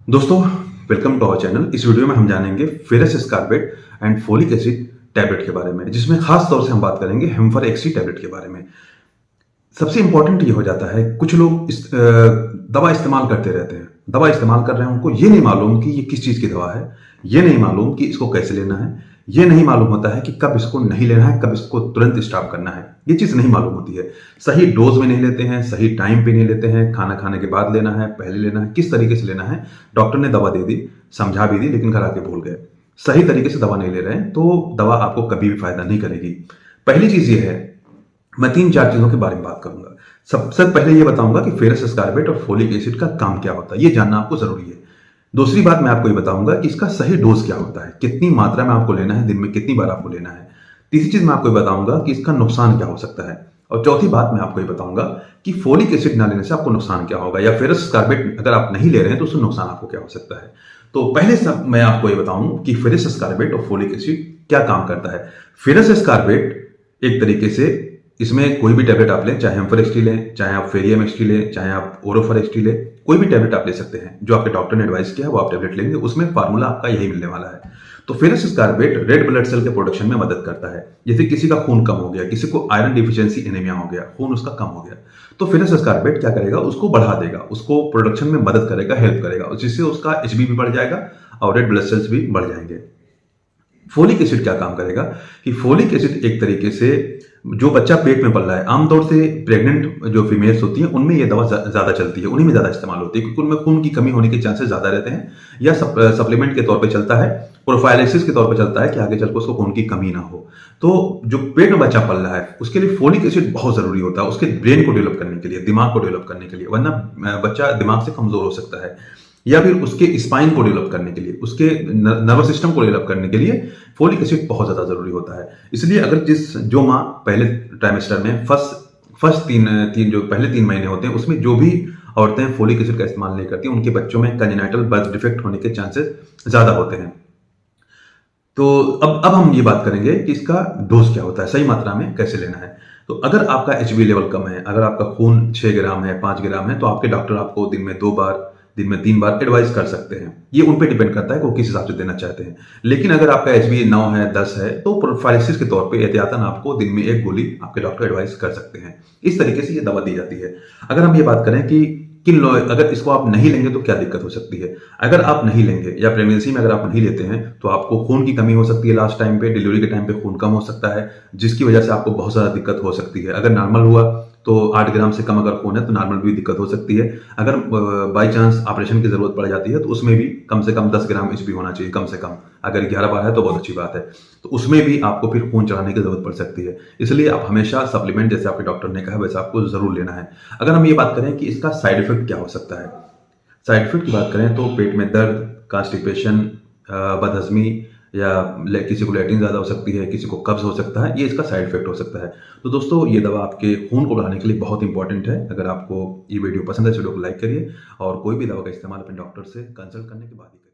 दोस्तों, welcome to our channel. इस video में हम जानेंगे ferrous ascorbate and folic acid tablet के बारे में, जिसमें खास तौर से हम बात करेंगे हेम्फर एक्सी टैबलेट के बारे में। सबसे इंपॉर्टेंट ये हो जाता है, कुछ लोग दवा इस्तेमाल करते रहते हैं। दवा इस्तेमाल कर रहे हैं, उनको ये नहीं मालूम कि ये किस चीज़ की दवा है, ये नहीं मालूम कि इसको कैसे लेना है, ये नहीं मालूम होता है कि कब इसको नहीं लेना है, कब इसको तुरंत स्टॉप करना है। ये चीज़ नहीं मालूम होती है। सही डोज में नहीं लेते हैं, सही टाइम पे नहीं लेते हैं, खाना खाने के बाद लेना है, पहले लेना है, किस तरीके से लेना है। डॉक्टर ने दवा दे दी, समझा भी दी, लेकिन घर आके भूल गए। सही तरीके से दवा नहीं ले रहे हैं तो दवा आपको कभी भी फायदा नहीं करेगी। पहली चीज़ ये है, मैं 3-4 चीज़ों के बारे में बात करूंगा। सबसे पहले ये बताऊंगा कि फेरस एस्कॉर्बिट और फोलिक एसिड का काम क्या होता है, ये जानना आपको जरूरी है। दूसरी बात मैं आपको ये बताऊंगा कि इसका सही डोज क्या होता है, कितनी मात्रा में आपको लेना है, दिन में कितनी बार आपको लेना है। तीसरी चीज मैं आपको ये बताऊंगा कि इसका नुकसान क्या हो सकता है। और चौथी बात मैं आपको ये बताऊंगा कि फोलिक एसिड ना लेने से आपको नुकसान क्या होगा, या फेरस एस्कॉर्बिट अगर आप नहीं ले रहे हैं तो उससे नुकसान आपको क्या हो सकता है। तो पहले सब मैं आपको ये बताऊं कि फेरस एस्कॉर्बिट और फोलिक एसिड क्या काम करता है। फेरस एस्कॉर्बिट एक तरीके से, इसमें कोई भी टैबलेट आप लें, चाहे हेम्फर एक्सटी लें, चाहे आप फेरियम एक्सटी लें, चाहे आप ओरोफर एक्सटी लें, कोई भी टैबलेट आप ले सकते हैं। जो आपके डॉक्टर ने एडवाइस किया है वो आप टैबलेट लेंगे, उसमें फार्मूला आपका यही मिलने वाला है। तो फेरस एस्कॉर्बिट रेड ब्लड सेल के प्रोडक्शन में मदद करता है। जैसे किसी का खून कम हो गया, किसी को आयरन डिफिशियंसी एनीमिया हो गया, खून उसका कम हो गया, तो फेरस एस्कॉर्बिट क्या करेगा, उसको बढ़ा देगा, उसको प्रोडक्शन में मदद करेगा, हेल्प करेगा, जिससे उसका एचबी भी बढ़ जाएगा और रेड ब्लड सेल्स भी बढ़ जाएंगे। फोलिक एसिड क्या काम करेगा कि फोलिक एसिड एक तरीके से, जो बच्चा पेट में पल रहा है, आमतौर से प्रेग्नेंट जो फीमेल्स होती हैं उनमें ये दवा ज्यादा चलती है, उन्हीं में ज्यादा इस्तेमाल होती है, क्योंकि उनमें खून की कमी होने के चांसेस ज्यादा रहते हैं, या सप्लीमेंट के तौर पे चलता है, प्रोफाइलिसिस के तौर पे चलता है कि आगे चलकर उसको खून की कमी ना हो। तो जो पेट में बच्चा पल रहा है उसके लिए फोलिक एसिड बहुत जरूरी होता है, उसके ब्रेन को डेवलप करने के लिए, दिमाग को डेवलप करने के लिए, वरना बच्चा दिमाग से कमजोर हो सकता है। या फिर उसके स्पाइन को डेवलप करने के लिए, उसके नर्वस सिस्टम को डेवलप करने के लिए फोलिक एसिड बहुत ज्यादा जरूरी होता है। इसलिए अगर जो माँ पहले ट्राइमेस्टर में फर्स्ट जो पहले 3 महीने होते हैं, उसमें जो भी औरतें फोलिक एसिड का इस्तेमाल नहीं करती, उनके बच्चों में कंजेनाइटल बर्थ डिफेक्ट होने के चांसेस ज्यादा होते हैं। तो अब हम ये बात करेंगे कि इसका डोज क्या होता है, सही मात्रा में कैसे लेना है। तो अगर आपका एचबी लेवल कम है, अगर आपका खून 6 ग्राम है, 5 ग्राम है, तो आपके डॉक्टर आपको दिन में 2 बार, दिन में 3 बार एडवाइस कर सकते हैं। ये उन पे डिपेंड करता है कि वो किस हिसाब से देना चाहते हैं। लेकिन अगर आपका एचबी 9 है, 10 है, तो प्रोफाइलिसिस के तौर पे एहतियातन आपको दिन में 1 गोली आपके डॉक्टर एडवाइस कर सकते हैं। इस तरीके से ये दवा दी जाती है। अगर हम ये बात करें कि अगर इसको आप नहीं लेंगे तो क्या दिक्कत हो सकती है। अगर आप नहीं लेंगे, या प्रेगनेंसी में अगर आप नहीं लेते हैं, तो आपको खून की कमी हो सकती है, लास्ट टाइम पे, डिलीवरी के टाइम पे खून कम हो सकता है, जिसकी वजह से आपको बहुत ज्यादा दिक्कत हो सकती है। अगर नॉर्मल हुआ तो 8 ग्राम से कम अगर खून है तो नॉर्मल भी दिक्कत हो सकती है। अगर बाई चांस ऑपरेशन की जरूरत पड़ जाती है तो उसमें भी कम से कम 10 ग्राम एचबी होना चाहिए, कम से कम। अगर 11 बार है तो बहुत अच्छी बात है, तो उसमें भी आपको फिर खून चढ़ाने की जरूरत पड़ सकती है। इसलिए आप हमेशा सप्लीमेंट, जैसे आपके डॉक्टर ने कहा, वैसे आपको जरूर लेना है। अगर हम ये बात करें कि इसका साइड इफेक्ट क्या हो सकता है, साइड इफेक्ट की बात करें तो पेट में दर्द, कॉन्स्टिपेशन, बदहजमी, या किसी को लैट्रिन ज़्यादा हो सकती है, किसी को कब्ज हो सकता है, ये इसका साइड इफेक्ट हो सकता है। तो दोस्तों, ये दवा आपके खून को बढ़ाने के लिए बहुत इंपॉर्टेंट है। अगर आपको ये वीडियो पसंद है, इस वीडियो को लाइक करिए, और कोई भी दवा का इस्तेमाल अपने डॉक्टर से कंसल्ट करने के बाद ही करिए।